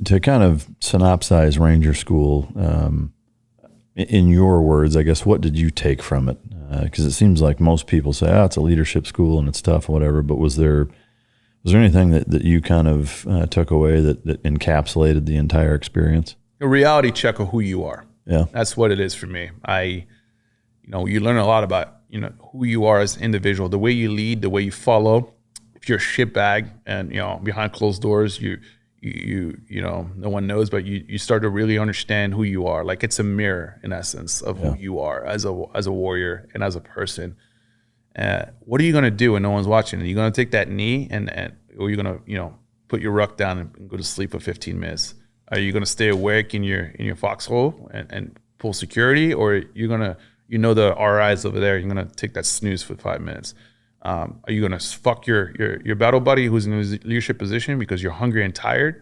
to kind of synopsize Ranger School, in your words, I guess, what did you take from it? Because it seems like most people say, it's a leadership school and it's tough or whatever, but was there anything that you kind of took away that encapsulated the entire experience? A reality check of who you are. Yeah. That's what it is for me. You learn a lot about, who you are as an individual, the way you lead, the way you follow. If you're a shitbag and, behind closed doors, no one knows, but you start to really understand who you are. Like it's a mirror in essence of who you are as a warrior and as a person. What are you going to do when no one's watching? Are you going to take that knee or are you going to, put your ruck down and go to sleep for 15 minutes? Are you going to stay awake in your foxhole and pull security, or are you going to, the RIs over there, you're going to take that snooze for 5 minutes? Are you going to fuck your battle buddy who's in a leadership position because you're hungry and tired?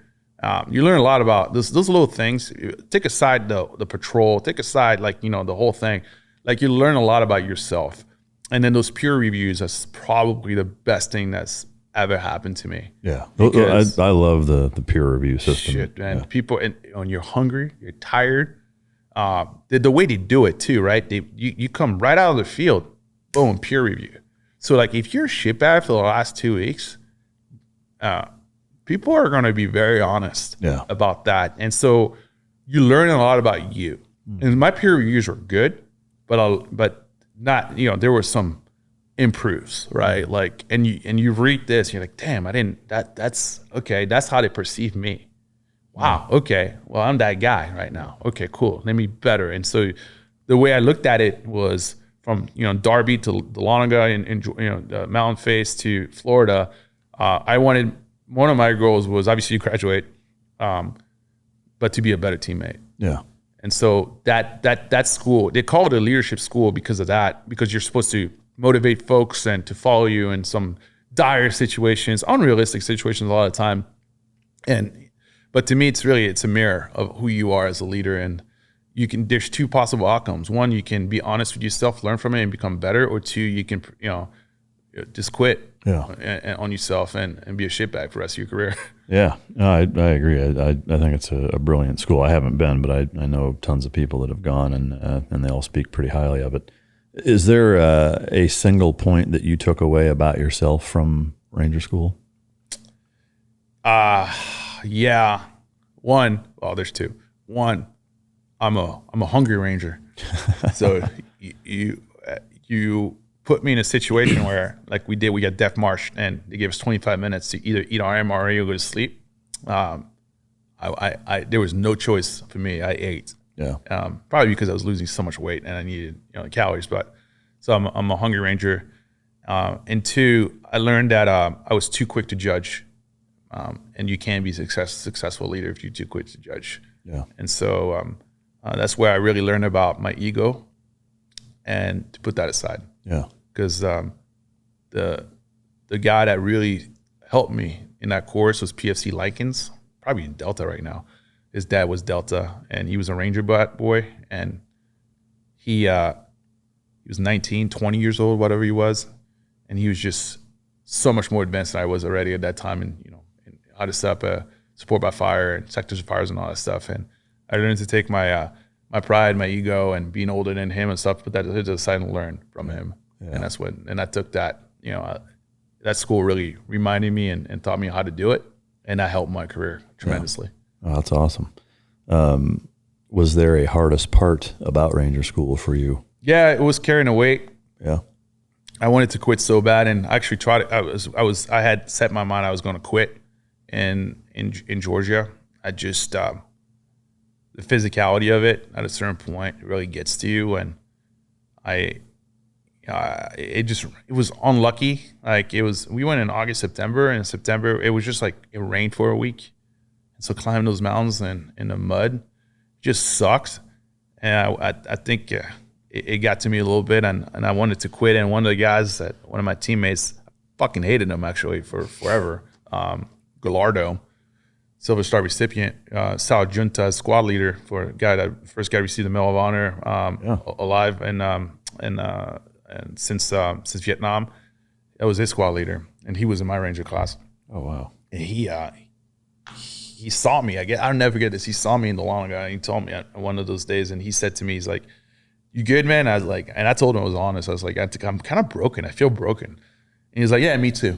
You learn a lot about those little things. Take aside the patrol, take aside the whole thing. Like you learn a lot about yourself. And then those peer reviews, that's probably the best thing that's ever happened to me. Yeah. I love the peer review system. Shit, man. Yeah. People, when you're hungry, you're tired. The way they do it too, right? You come right out of the field, boom, peer review. So like if you're shitbag for the last 2 weeks, people are going to be very honest about that. And so you learn a lot about you. And my peer reviews were good, but not, there were some improves, right? Like, and you read this, you're like, damn, that's okay. That's how they perceive me. Wow. Okay. Well, I'm that guy right now. Okay, cool. Let me be better. And so the way I looked at it was from, Darby to Dahlonega and the Mountain Face to Florida. One of my goals was obviously to graduate, but to be a better teammate. Yeah. And so that school, they call it a leadership school because of that, because you're supposed to motivate folks and to follow you in some dire situations, unrealistic situations a lot of the time. But to me, it's a mirror of who you are as a leader. And there's two possible outcomes. One, you can be honest with yourself, learn from it and become better. Or two, you can, just quit on yourself and be a shitbag for the rest of your career. Yeah, no, I agree. I think it's a brilliant school. I haven't been, but I know tons of people that have gone, and they all speak pretty highly of it. Is there a single point that you took away about yourself from Ranger School? Yeah. One, well, there's two. One, I'm a hungry Ranger. So you put me in a situation where, like we got Death March, and they gave us 25 minutes to either eat our MRE or go to sleep. There was no choice for me. I ate. Yeah. Probably because I was losing so much weight and I needed calories. But so I'm a hungry Ranger. And two, I learned that I was too quick to judge, and you can be successful leader if you're too quick to judge. Yeah. And so that's where I really learned about my ego and to put that aside. Yeah. Because the guy that really helped me in that course was PFC Likens, probably in Delta right now. His dad was Delta, and he was a Ranger boy, and he was 19, 20 years old, whatever he was, and he was just so much more advanced than I was already at that time, and how to set up a support by fire and sectors of fires and all that stuff. And I learned to take my pride, my ego, and being older than him and stuff, but that to the side and learn from him. Yeah. And I took that, that school really reminded me and taught me how to do it, and that helped my career tremendously. Yeah. Oh, that's awesome. Was there a hardest part about Ranger School for you? Yeah, it was carrying a weight. Yeah. I wanted to quit so bad, and I actually tried it. I had set my mind I was going to quit in Georgia. I just the physicality of it at a certain point really gets to you, and it was unlucky. Like we went in August, September, and in September it was just like it rained for a week. So climbing those mountains in the mud just sucked. And I think it got to me a little bit, and I wanted to quit. And one of my teammates, I fucking hated him actually for forever, Gallardo, Silver Star recipient, Sal Junta, squad leader for a guy that first guy received the Medal of Honor alive, and since Vietnam, that was his squad leader, and he was in my Ranger class. Oh wow! And he he saw me. I'll never forget this. He saw me in the long ago. He told me on one of those days, and he said to me, he's like, "You good, man?" I was like, and I told him I was honest. I was like, "I'm kind of broken. I feel broken." And he's like, "Yeah, me too."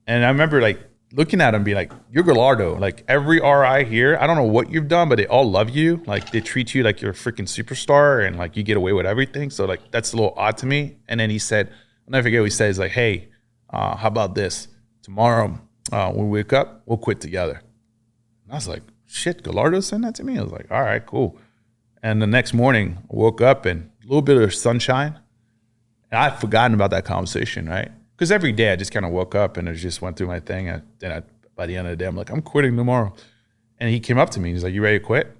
And I remember like looking at him, being like, "You're Gallardo. Like every RI here, I don't know what you've done, but they all love you. Like they treat you like you're a freaking superstar, and like you get away with everything. So like that's a little odd to me." And then he said, I'll never forget what he said. He's like, "Hey, how about this? Tomorrow, when we wake up, we'll quit together." And I was like, "Shit, Gallardo sent that to me?" I was like, "All right, cool." And the next morning, I woke up and a little bit of sunshine. And I'd forgotten about that conversation, right? Because every day I just kind of woke up and I just went through my thing. And then by the end of the day, I'm like, "I'm quitting tomorrow." And he came up to me. He's like, "You ready to quit?"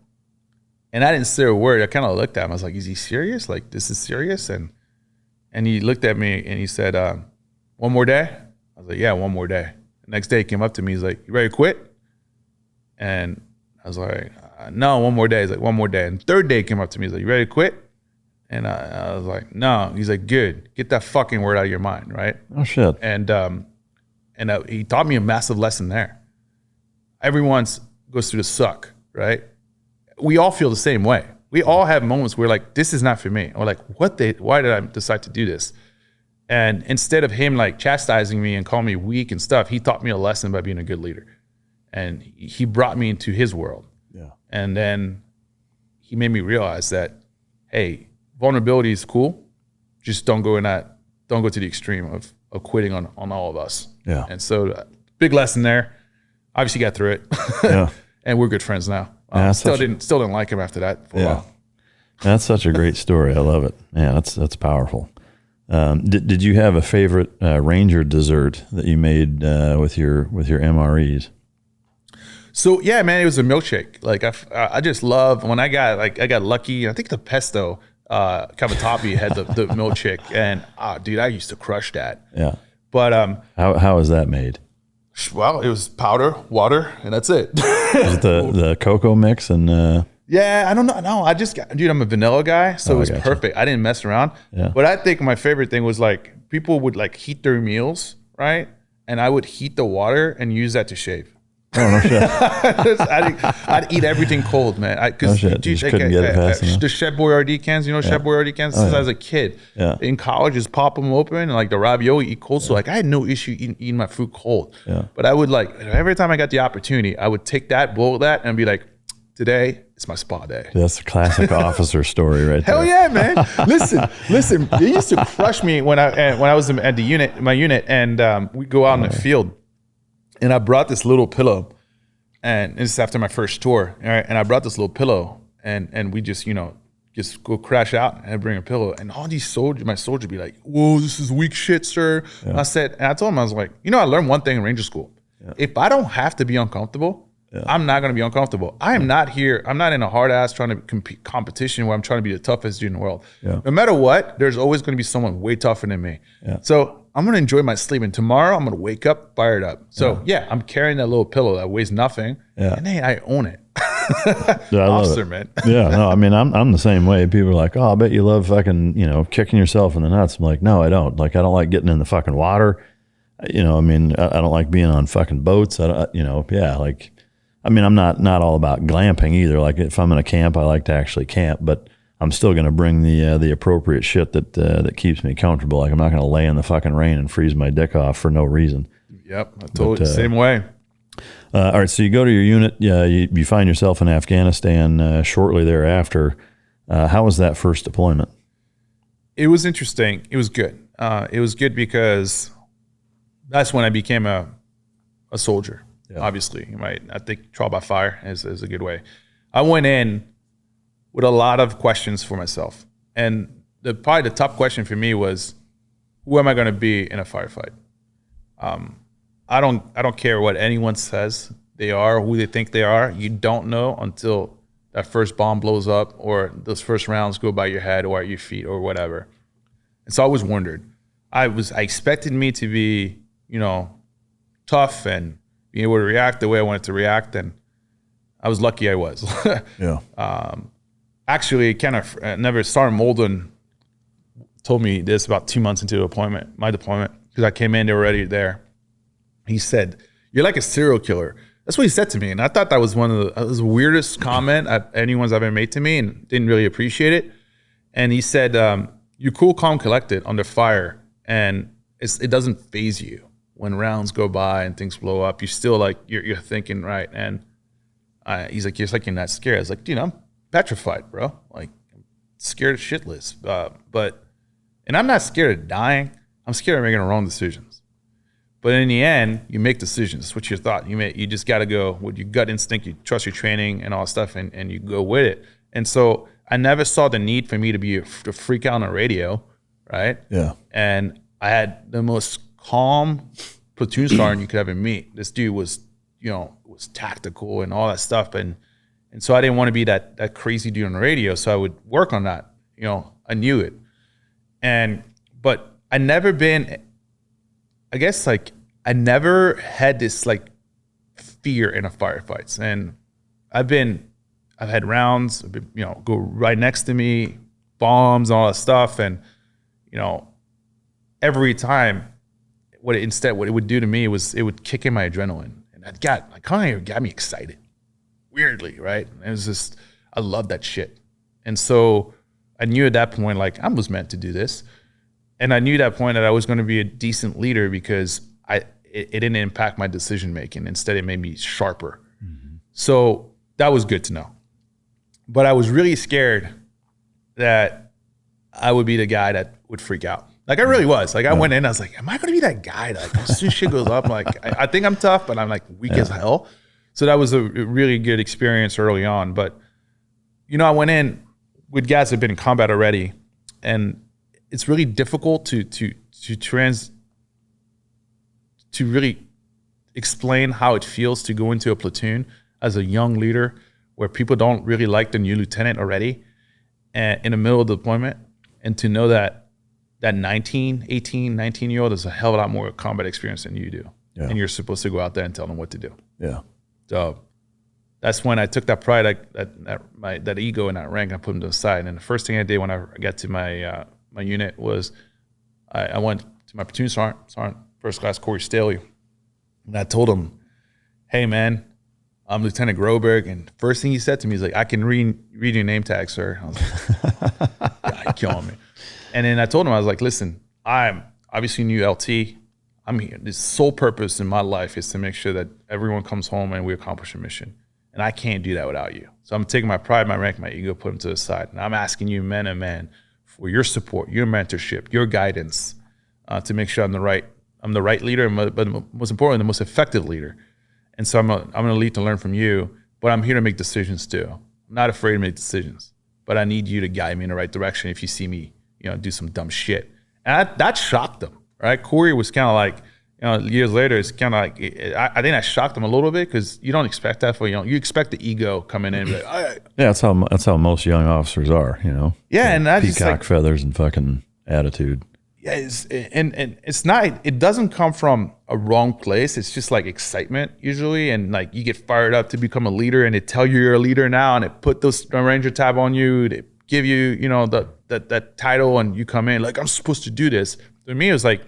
And I didn't say a word. I kind of looked at him. I was like, "Is he serious? Like, this is serious?" And he looked at me and he said, "One more day?" I was like, "Yeah, one more day." The next day he came up to me. He's like, "You ready to quit?" And I was like, "No, one more day." He's like, "One more day." And third day he came up to me. He's like, "You ready to quit?" And I was like, "No." He's like, "Good. Get that fucking word out of your mind," right? Oh, shit. And he taught me a massive lesson there. Everyone goes through the suck, right? We all feel the same way. We all have moments where like, this is not for me. Or like, why did I decide to do this? And instead of him like chastising me and calling me weak and stuff, he taught me a lesson by being a good leader. And he brought me into his world. Yeah. And then he made me realize that, hey, vulnerability is cool. Just don't go to the extreme of quitting on all of us. Yeah. And so big lesson there. Obviously got through it. Yeah. And we're good friends now. Yeah, still didn't like him after that for a while. That's such a great story. I love it. Man, that's powerful. Did you have a favorite Ranger dessert that you made with your MREs? So yeah, man, it was a milkshake. Like I just love when I got lucky. I think the pesto cavatappi had the milkshake, and dude, I used to crush that. Yeah. But how is that made? Well, it was powder, water, and that's it. Is it the cocoa mix and? Yeah, I don't know. No, dude, I'm a vanilla guy, so it was perfect. I didn't mess around. Yeah. But I think my favorite thing was like people would like heat their meals, right? And I would heat the water and use that to shave. Oh, no shit. I'd eat everything cold, man. No shit. Dude, Just couldn't get it fast enough. the Chef Boyardee cans, Chef Boyardee cans since I was a kid. Yeah. In college, just pop them open and like the ravioli, eat cold. So like I had no issue eating my food cold. Yeah. But I would like, every time I got the opportunity, I would take that, boil that, and be like, today it's my spa day. That's a classic officer story right there. Hell yeah, man. Listen, they used to crush me when I was at my unit, and we'd go out in the field, and I brought this little pillow, and this is after my first tour, all right, and I brought this little pillow, and we just go crash out, and I bring a pillow, and all these my soldiers be like, "Whoa, this is weak shit, sir." Yeah. I told him, I was like, I learned one thing in Ranger School. Yeah. If I don't have to be uncomfortable, I'm not going to be uncomfortable. I am not here. I'm not in a hard ass trying to competition where I'm trying to be the toughest dude in the world. Yeah. No matter what, there's always going to be someone way tougher than me. Yeah. So I'm going to enjoy my sleep. And tomorrow I'm going to wake up fired up. So yeah, I'm carrying that little pillow that weighs nothing. Yeah. And hey, I own it. Dude, I love Officer, it. man. Yeah, no, I mean, I'm the same way. People are like, "Oh, I bet you love fucking, kicking yourself in the nuts." I'm like, no, I don't. Like, I don't like getting in the fucking water. I don't like being on fucking boats. I'm not all about glamping either. Like if I'm in a camp, I like to actually camp, but I'm still going to bring the appropriate shit that keeps me comfortable. Like I'm not going to lay in the fucking rain and freeze my dick off for no reason. Yep, I told you the same way. All right, so you go to your unit. You find yourself in Afghanistan shortly thereafter. How was that first deployment? It was interesting. It was good. It was good because that's when I became a soldier. Yeah. Obviously, right? I think trial by fire is a good way. I went in with a lot of questions for myself, and probably the top question for me was, who am I going to be in a firefight? I don't care what anyone says they are, who they think they are. You don't know until that first bomb blows up or those first rounds go by your head or at your feet or whatever. And so I always wondered. I expected me to be, tough and be able to react the way I wanted to react, and I was lucky I was. Yeah. Actually, kind of Sergeant Molden told me this about 2 months into my deployment, because I came in, they were already there. He said, "You're like a serial killer. That's what he said to me, and I thought that was the weirdest comment anyone's ever made to me, and didn't really appreciate it. And he said, "You're cool, calm, collected under fire, and it doesn't phase you when rounds go by and things blow up. You still like you're thinking right." And he's like, "You're like you're not scared." I was like, "Dude, I'm petrified, bro. Like, I'm scared shitless. And I'm not scared of dying. I'm scared of making the wrong decisions." But in the end, you make decisions. That's what you thought. You just got to go with your gut instinct. You trust your training and all that stuff, and you go with it. And so I never saw the need for me to freak out on the radio, right? Yeah. And I had the most calm platoon sergeant you could ever meet. This dude was tactical and all that stuff, and so I didn't want to be that crazy dude on the radio. So I would work on that. I knew it, but I never been. I guess like I never had this like fear in a firefights, and I've had rounds, go right next to me, bombs, all that stuff, and every time, what it would do to me was it would kick in my adrenaline, and it got me excited, weirdly, right? And it was just I love that shit, and so I knew at that point like I was meant to do this. And I knew at that point that I was going to be a decent leader because it didn't impact my decision making. Instead, it made me sharper. Mm-hmm. So that was good to know. But I was really scared that I would be the guy that would freak out. Like I really was. Like I went in, I was like, am I going to be that guy that like, as soon as shit goes up, like I think I'm tough, but I'm like weak as hell. So that was a really good experience early on. But I went in with guys that have been in combat already, and it's really difficult to really explain how it feels to go into a platoon as a young leader where people don't really like the new lieutenant already and in the middle of the deployment, and to know that 19-year-old is a hell of a lot more combat experience than you do. Yeah. And you're supposed to go out there and tell them what to do. Yeah. So that's when I took that pride, that ego and that rank, and I put them to the side. And the first thing I did when I got to my unit was I went to my platoon sergeant, first class Corey Staley, and I told him, "Hey man, I'm Lieutenant Groberg." And first thing he said to me is like, "I can read your name tag, sir." I was like, God, killing me. And then I told him, I was like, "Listen, I'm obviously new LT. I'm here. The sole purpose in my life is to make sure that everyone comes home and we accomplish a mission. And I can't do that without you. So I'm taking my pride, my rank, my ego, put them to the side. And I'm asking you, man and man, for your support, your mentorship, your guidance, to make sure I'm the right leader, but most importantly, the most effective leader. And so I'm going to lead to learn from you, but I'm here to make decisions too. I'm not afraid to make decisions, but I need you to guide me in the right direction if you see me, do some dumb shit." And that shocked them, right? Corey was kind of like, years later, it's kind of like, I think that shocked them a little bit because you don't expect that you expect the ego coming in. Like, yeah, that's how most young officers are, Yeah, and that's peacock like, feathers and fucking attitude. Yeah, and it's not. It doesn't come from a wrong place. It's just like excitement usually, and like you get fired up to become a leader, and they tell you you're a leader now, and they put those Ranger tab on you. They give you, that title, and you come in like, I'm supposed to do this. To me, it was like,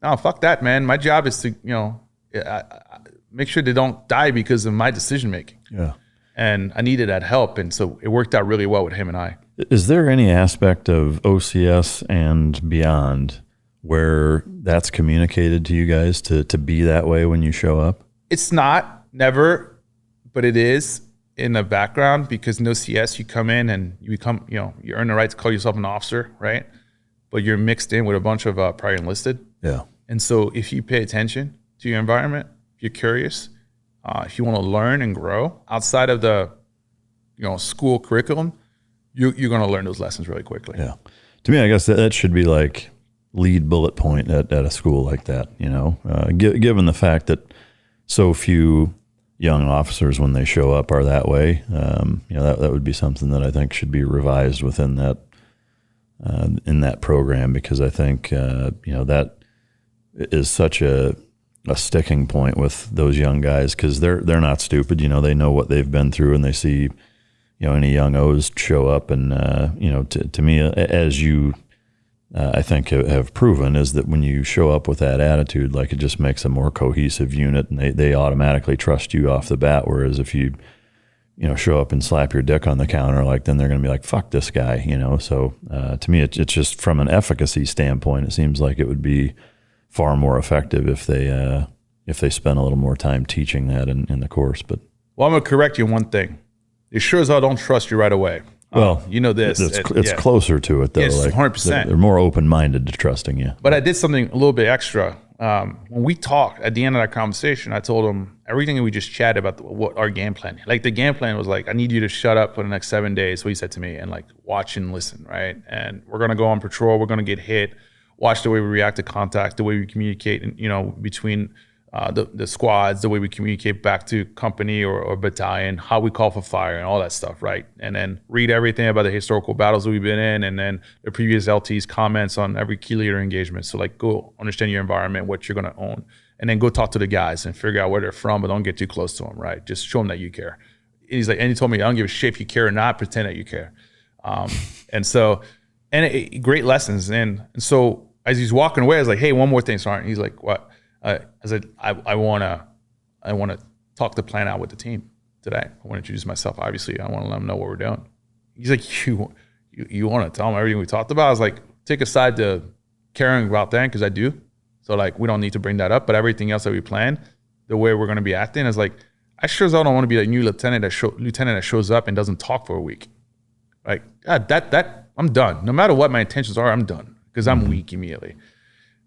no, fuck that, man. My job is to, make sure they don't die because of my decision making. Yeah. And I needed that help, and so it worked out really well with him and I. Is there any aspect of OCS and beyond where that's communicated to you guys to be that way when you show up? It's not, never, but it is in the background, because in OCS you come in and you become, you earn the right to call yourself an officer, right? But you're mixed in with a bunch of prior enlisted. Yeah. And so if you pay attention to your environment, if you're curious, if you want to learn and grow outside of the, school curriculum, you're going to learn those lessons really quickly. Yeah. To me, I guess that should be like lead bullet point at a school like that, given the fact that so few young officers, when they show up, are that way. That would be something that I think should be revised within that, in that program, because I think, that is such a sticking point with those young guys, because they're not stupid. They know what they've been through, and they see, any young O's show up, and to me, as you I think have proven is that when you show up with that attitude, like it just makes a more cohesive unit, and they automatically trust you off the bat. Whereas if you show up and slap your dick on the counter, like then they're going to be like, fuck this guy, So to me, it's just from an efficacy standpoint, it seems like it would be far more effective if they spent a little more time teaching that in the course. But well, I'm going to correct you on one thing. It sure as hell don't trust you right away. Well, this. It's closer to it, though. Yes, like 100%. They're more open-minded to trusting you. But I did something a little bit extra. When we talked at the end of that conversation, I told him everything that we just chatted about what our game plan. Like the game plan was like, I need you to shut up for the next 7 days. So he said to me, and like watch and listen, right? And we're gonna go on patrol. We're gonna get hit. Watch the way we react to contact, the way we communicate, between the squads, the way we communicate back to company or battalion, how we call for fire and all that stuff, right? And then read everything about the historical battles that we've been in, and then the previous LT's comments on every key leader engagement. So like, go understand your environment, what you're gonna own, and then go talk to the guys and figure out where they're from, but don't get too close to them, right? Just show them that you care. And he's like, and he told me, I don't give a shit if you care or not, pretend that you care. Great lessons. And so as he's walking away, I was like, hey, one more thing, Sergeant. He's like, what? I said, I want to talk the plan out with the team today. I want to introduce myself. Obviously, I want to let them know what we're doing. He's like, you want to tell them everything we talked about? I was like, take aside the caring about that, because I do. So like, we don't need to bring that up. But everything else that we plan, the way we're going to be acting is like, I sure as hell don't want to be a new lieutenant that shows up and doesn't talk for a week. Like that I'm done. No matter what my intentions are, I'm done, because I'm weak immediately.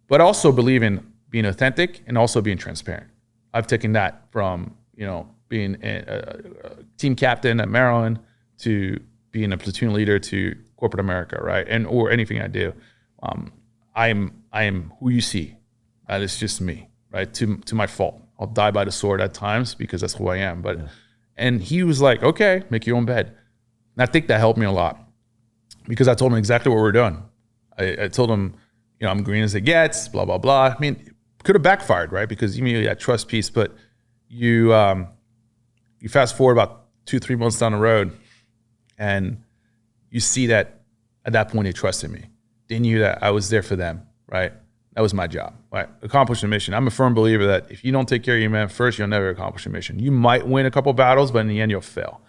But I also believe in being authentic and also being transparent. I've taken that from, being a team captain at Maryland to being a platoon leader to corporate America, right? Or anything I do. I am who you see. That is just me, right? To my fault. I'll die by the sword at times because that's who I am. But and he was like, okay, make your own bed. And I think that helped me a lot, because I told him exactly what we're doing. I told him, I'm green as it gets, blah, blah, blah. I mean, could have backfired, right? Because immediately that trust piece, but you fast forward about 2-3 months down the road, and you see that at that point they trusted me. They knew that I was there for them, right? That was my job, right? Accomplish the mission. I'm a firm believer that if you don't take care of your men first, you'll never accomplish a mission. You might win a couple battles, but in the end, you'll fail.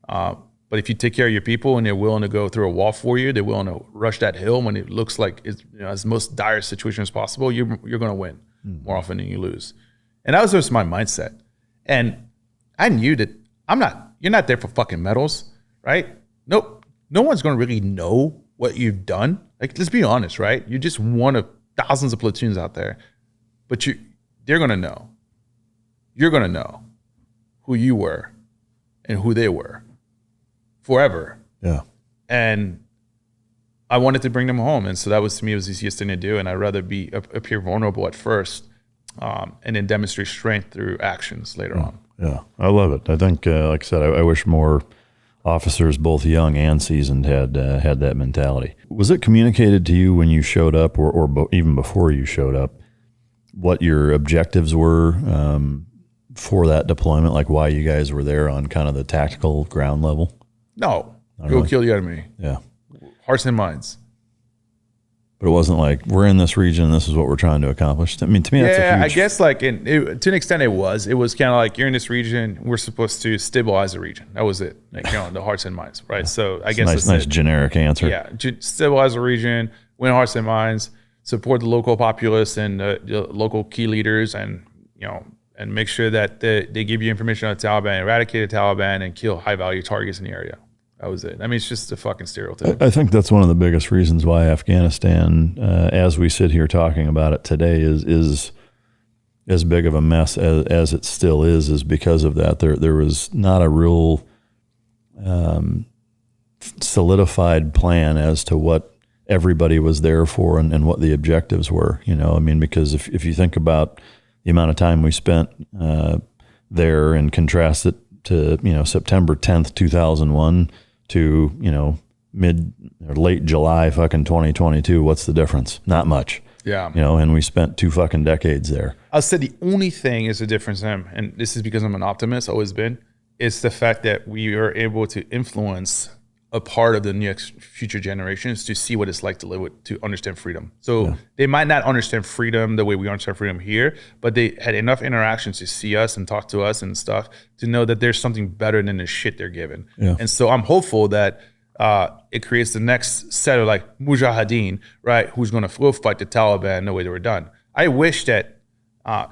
But if you take care of your people and they're willing to go through a wall for you, they're willing to rush that hill when it looks like it's as most dire situation as possible, you're going to win more often than you lose. And that was just my mindset. And I knew that you're not there for fucking medals, right? Nope. No one's going to really know what you've done. Like, let's be honest, right? You're just one of thousands of platoons out there, but they're going to know. You're going to know who you were and who they were forever. Yeah. And I wanted to bring them home. And so that was, to me, it was the easiest thing to do. And I'd rather appear vulnerable at first and then demonstrate strength through actions later on. Yeah, I love it. I think, like I said, I wish more officers, both young and seasoned, had that mentality. Was it communicated to you when you showed up, or even before you showed up, what your objectives were for that deployment, like why you guys were there on kind of the tactical ground level? No. Go kill the enemy. Yeah. Hearts and minds. But it wasn't like, we're in this region and this is what we're trying to accomplish. I mean, to me, that's a huge... I guess like to an extent it was kind of like, you're in this region, we're supposed to stabilize the region. That was it. Like, the hearts and minds, right? So I guess nice generic answer. Yeah. Stabilize the region, win hearts and minds, support the local populace and the local key leaders, and, and make sure that they give you information on the Taliban, eradicate the Taliban, and kill high value targets in the area. That was it. I mean, it's just a fucking stereotype. I think that's one of the biggest reasons why Afghanistan, as we sit here talking about it today, is as big of a mess as it still is because of that. There was not a real solidified plan as to what everybody was there for and what the objectives were. I mean, because if you think about the amount of time we spent there and contrast it to, September 10th, 2001 to, mid or late July fucking 2022, what's the difference? Not much. Yeah. And we spent 2 fucking decades there. I'll say the only thing is the difference, and this is because I'm an optimist, always been, it's the fact that we are able to influence a part of the next future generations to see what it's like to live with, to understand freedom. So they might not understand freedom the way we understand freedom here, but they had enough interactions to see us and talk to us and stuff to know that there's something better than the shit they're given. Yeah. And so I'm hopeful that it creates the next set of like mujahideen, right? Who's going to fight the Taliban the way they were done. I wish that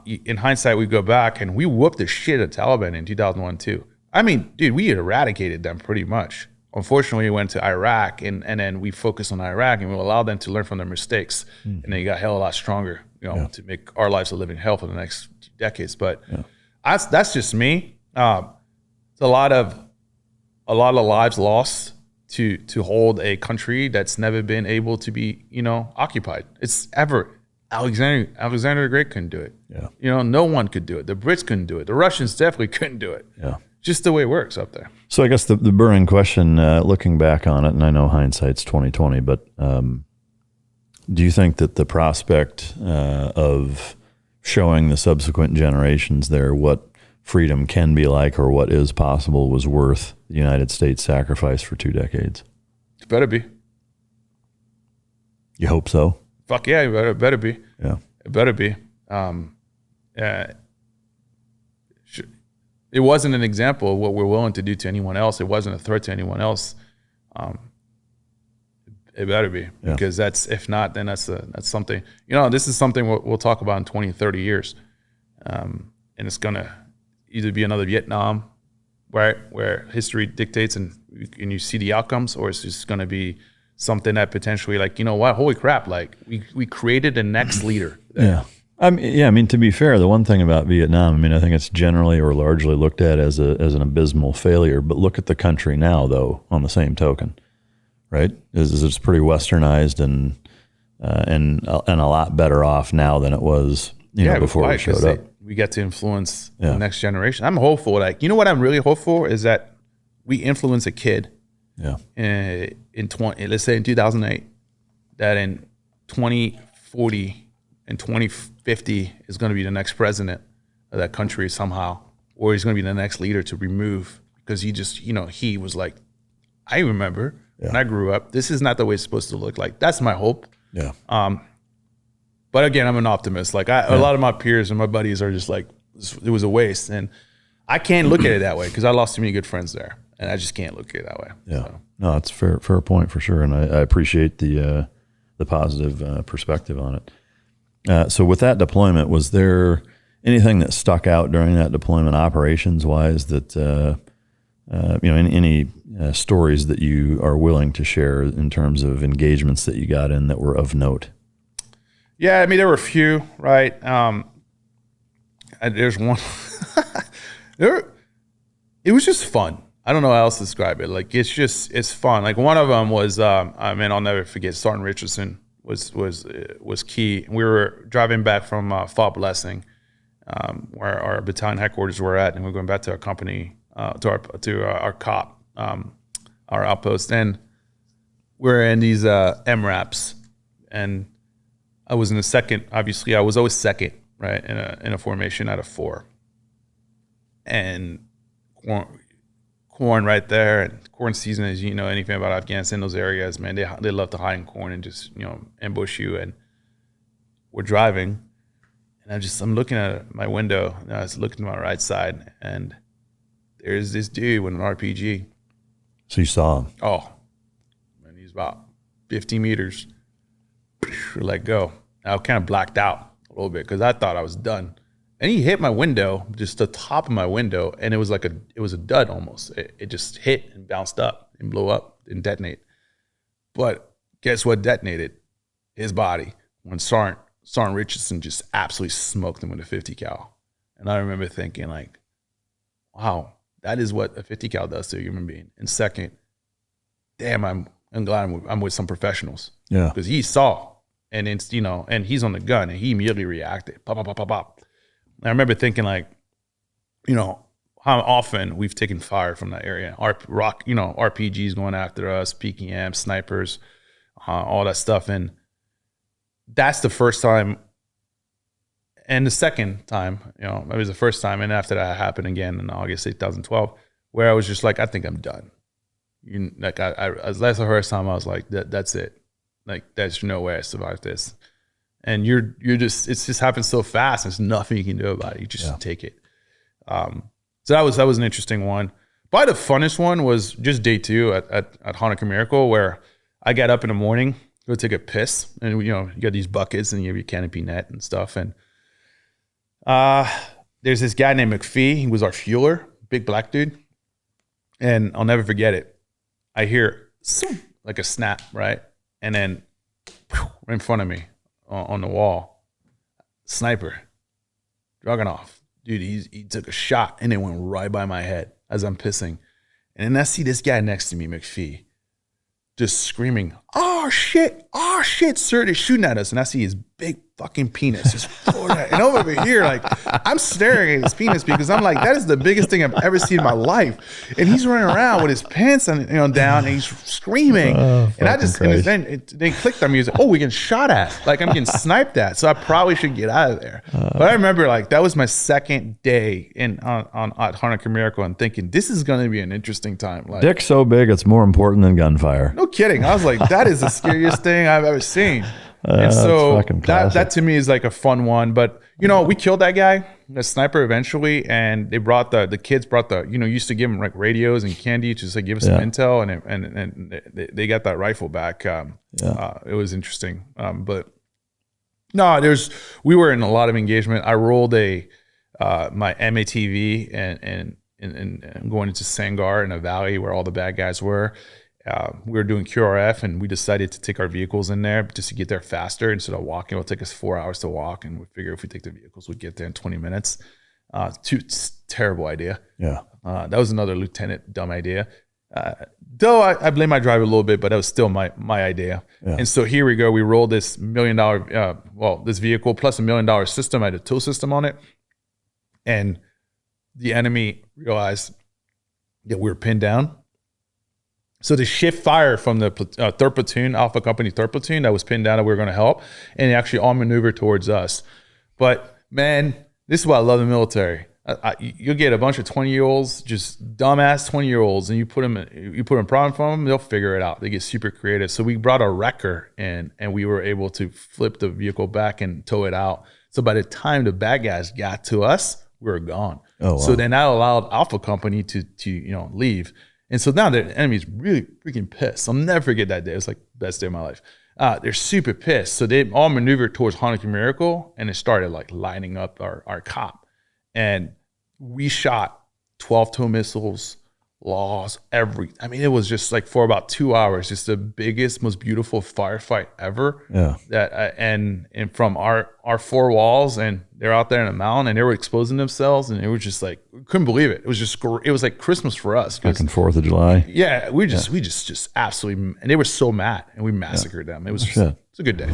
in hindsight we go back and we whooped the shit out of Taliban in 2001 too. I mean, dude, we eradicated them pretty much. Unfortunately, we went to Iraq and then we focused on Iraq and we allowed them to learn from their mistakes. And they got hell a lot stronger, to make our lives a living hell for the next decades. But that's just me. It's a lot of lives lost to hold a country that's never been able to be, occupied. It's ever. Alexander the Great couldn't do it. Yeah. No one could do it. The Brits couldn't do it. The Russians definitely couldn't do it. Yeah. Just the way it works up there. So I guess the burning question, looking back on it, and I know hindsight's 20/20, but do you think that the prospect of showing the subsequent generations there what freedom can be like or what is possible was worth the United States sacrifice for 2 decades? It better be. You hope so? Fuck yeah, it better be. Yeah. It better be. It wasn't an example of what we're willing to do to anyone else. It wasn't a threat to anyone else. It better be, because if not, then that's something, this is something we'll talk about in 20, 30 years. And it's going to either be another Vietnam, right, where history dictates and you see the outcomes, or it's just going to be something that potentially, like, holy crap, like we created the next leader. Yeah. I mean, to be fair, the one thing about Vietnam, I think it's generally or largely looked at as an abysmal failure. But look at the country now, though, on the same token, right? It's pretty westernized and a lot better off now than it was, before we showed up. We get to influence the next generation. I'm hopeful. Like, what I'm really hopeful is that we influence a kid. Yeah. Let's say in 2008, that in 2040. And 2050 is going to be the next president of that country somehow, or he's going to be the next leader to remove, because he just, he was like, I remember when I grew up, this is not the way it's supposed to look like. That's my hope. Yeah. But again, I'm an optimist. Like a lot of my peers and my buddies are just like, it was a waste. And I can't look at it that way because I lost too many good friends there, and I just can't look at it that way. Yeah. So. No, that's a fair point for sure. And I appreciate the positive perspective on it. So with that deployment, was there anything that stuck out during that deployment operations-wise that, any stories that you are willing to share in terms of engagements that you got in that were of note? Yeah, there were a few, right? There's one. It was just fun. I don't know how else to describe it. Like, it's fun. Like, one of them was, I'll never forget, Sergeant Richardson was key. We were driving back from Fort Blessing, where our battalion headquarters were at, and we we're going back to our company, to our COP, our outpost, and we're in these MRAPs, and I was in the second. Obviously, I was always second, right, in a formation out of 4, and corn right there, and corn season, as you know anything about Afghanistan, those areas, man, they love to hide in corn and just ambush you. And we're driving, and I'm looking at my window, and I was looking to my right side, and there's this dude with an RPG. So you saw him? Oh, man, he's about 50 meters. Let go. I kind of blacked out a little bit because I thought I was done. And he hit my window, just the top of my window, and it was a dud almost. It just hit and bounced up and blew up and detonate. But guess what detonated? His body. When Sergeant Richardson just absolutely smoked him with a 50 cal. And I remember thinking, like, wow, that is what a 50 cal does to a human being. And second, damn, I'm glad I'm with some professionals. Yeah. Because he saw, and it's, and he's on the gun, and he immediately reacted. Pop, pop, pop, pop, pop. I remember thinking, like, how often we've taken fire from that area. RPGs going after us, PKM, snipers, all that stuff. And that's the first time. And the second time, it was the first time. And after that happened again in August 2012, where I was just like, I think I'm done. like as last I heard time, I was like, that's it. Like, there's no way I survived this. And you're just, it's just happened so fast. There's nothing you can do about it. You just take it. So that was an interesting one. Probably the funnest one was just day 2 at Hanukkah Miracle, where I got up in the morning, go take a piss, and you got these buckets and you have your canopy net and stuff. And there's this guy named McPhee. He was our fueler, big black dude. And I'll never forget it. I hear like a snap, right? And then right in front of me on the wall, sniper, Dragunov. Dude, he took a shot and it went right by my head as I'm pissing. And then I see this guy next to me, McPhee, just screaming, oh shit, sir, they're shooting at us. And I see his big fucking penis just floating out. And over here, like, I'm staring at his penis because I'm like, that is the biggest thing I've ever seen in my life. And he's running around with his pants down and he's screaming. And I just, and then they clicked on me. He's like, oh, we're getting shot at. Like, I'm getting sniped at. So I probably should get out of there. But I remember, like, that was my second day at Hanukkah Miracle and thinking, this is going to be an interesting time. Like, dick's so big, it's more important than gunfire. No kidding. I was like, that is the scariest thing I've ever seen. And so that to me is like a fun one. But, we killed that guy, the sniper, eventually. And they brought the kids brought used to give them like radios and candy to just like give us some intel. And they got that rifle back. It was interesting. But no, we were in a lot of engagement. I rolled my MATV and going into Sangar in a valley where all the bad guys were. We were doing QRF and we decided to take our vehicles in there just to get there faster instead of walking. It'll take us 4 hours to walk, and we figure if we take the vehicles, we'd get there in 20 minutes. Terrible idea. Yeah. That was another lieutenant dumb idea. Though I blame my driver a little bit, but that was still my idea. Yeah. And so here we go. We rolled this $1 million, this vehicle plus $1 million system. I had a tow system on it. And the enemy realized that we were pinned down. So they shift fire from the 3rd Platoon, Alpha Company 3rd Platoon that was pinned down that we were going to help, and they actually all maneuvered towards us. But man, this is why I love the military. You'll get a bunch of 20-year-olds, just dumbass 20-year-olds, and you put them a problem for them, they'll figure it out. They get super creative. So we brought a wrecker in, and we were able to flip the vehicle back and tow it out. So by the time the bad guys got to us, we were gone. Oh, wow. So then that allowed Alpha Company to leave. And so now the enemy's really freaking pissed. I'll never forget that day. It was like the best day of my life. They're super pissed. So they all maneuvered towards Hanukkah Miracle, and it started like lining up our cop. And we shot 12 tow missiles, laws, it was just like for about 2 hours, just the biggest, most beautiful firefight ever. Yeah. That and from our 4 walls, and they're out there in a mountain, and they were exposing themselves, and it was just like, we couldn't believe it. It was like Christmas for us. Back and 4th of July. Yeah, we just absolutely, and they were so mad, and we massacred them. It was a good day.